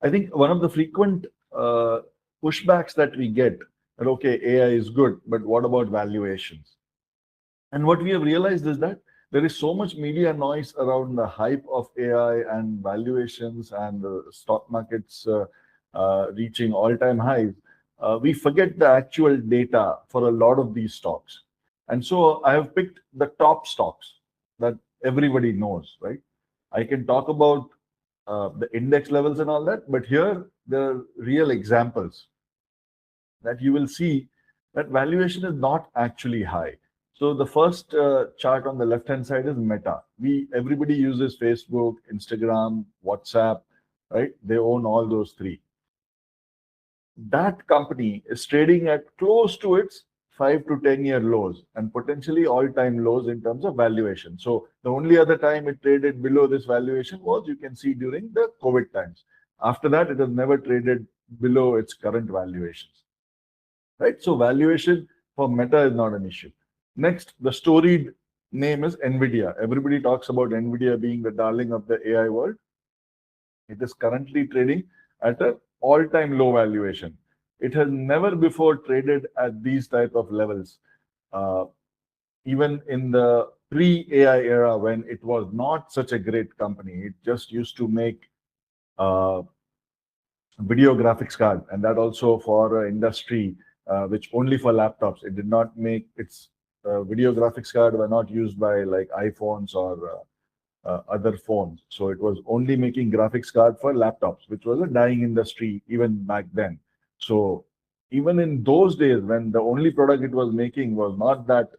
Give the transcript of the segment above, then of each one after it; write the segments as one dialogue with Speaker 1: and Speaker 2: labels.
Speaker 1: I think one of the frequent pushbacks that we get that, okay, AI is good, but what about valuations? And what we have realized is that there is so much media noise around the hype of AI and valuations and the stock markets reaching all-time highs. We forget the actual data for a lot of these stocks. And so I have picked the top stocks that everybody knows, right? I can talk about the index levels and all that, but here there are real examples that you will see that valuation is not actually high. So the first chart on the left-hand side is Meta. Everybody uses Facebook, Instagram, WhatsApp, right? They own all those three. That company is trading at close to its 5 to 10-year lows and potentially all-time lows in terms of valuation. So the only other time it traded below this valuation was, you can see, during the COVID times. After that, it has never traded below its current valuations, right? So valuation for Meta is not an issue. Next, the storied name is NVIDIA. Everybody talks about NVIDIA being the darling of the AI world. It is currently trading at an all-time low valuation. It has never before traded at these type of levels. Even in the pre-AI era, when it was not such a great company, it just used to make video graphics card, and that also for industry, which only for laptops. It did not make its video graphics card were not used by like iPhones or other phones. So it was only making graphics card for laptops, which was a dying industry even back then. So even in those days, when the only product it was making was not that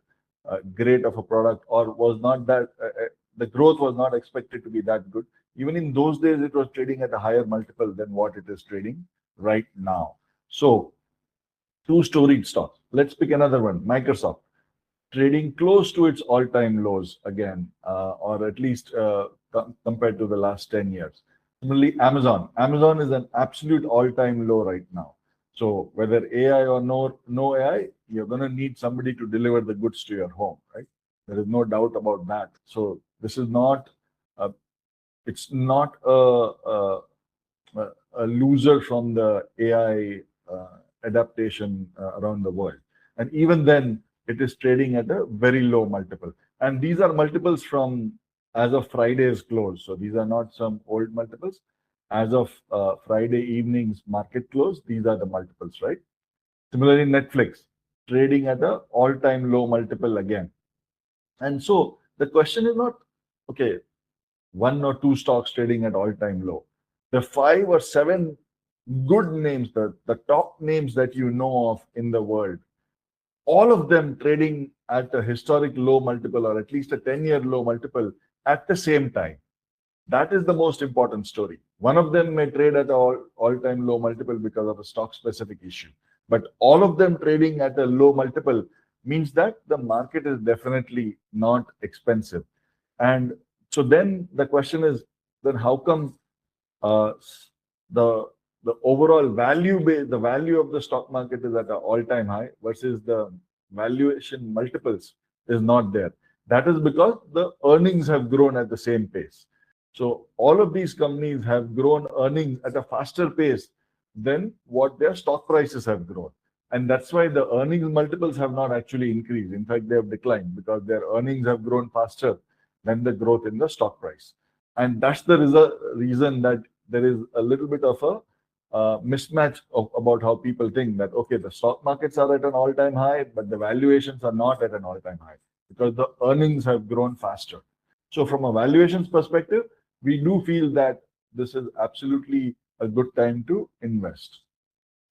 Speaker 1: great of a product, or was not that the growth was not expected to be that good, even in those days it was trading at a higher multiple than what it is trading right now. So two storied stocks. Let's pick another one. Microsoft, trading close to its all-time lows again, or at least compared to the last 10 years. Similarly, Amazon. Amazon is an absolute all-time low right now. So whether AI or no AI, you're going to need somebody to deliver the goods to your home, right? There is no doubt about that. So this is not, it's not a loser from the AI adaptation around the world. And even then, it is trading at a very low multiple. And these are multiples from as of Friday's close. So these are not some old multiples. As of Friday evening's market close, these are the multiples, right? Similarly, Netflix, trading at an all-time low multiple again. And so the question is not, okay, one or two stocks trading at all-time low. The 5 or 7 good names, the top names that you know of in the world, all of them trading at a historic low multiple, or at least a 10-year low multiple at the same time. That is the most important story. One of them may trade at an all-time low multiple because of a stock-specific issue. But all of them trading at a low multiple means that the market is definitely not expensive. And so then the question is, then how come the overall the value of the stock market is at an all-time high versus the valuation multiples is not there? That is because the earnings have grown at the same pace. So all of these companies have grown earnings at a faster pace than what their stock prices have grown. And that's why the earnings multiples have not actually increased. In fact, they have declined because their earnings have grown faster than the growth in the stock price. And that's the reason that there is a little bit of a mismatch about how people think that, okay, the stock markets are at an all-time high, but the valuations are not at an all-time high because the earnings have grown faster. So from a valuations perspective, we do feel that this is absolutely a good time to invest.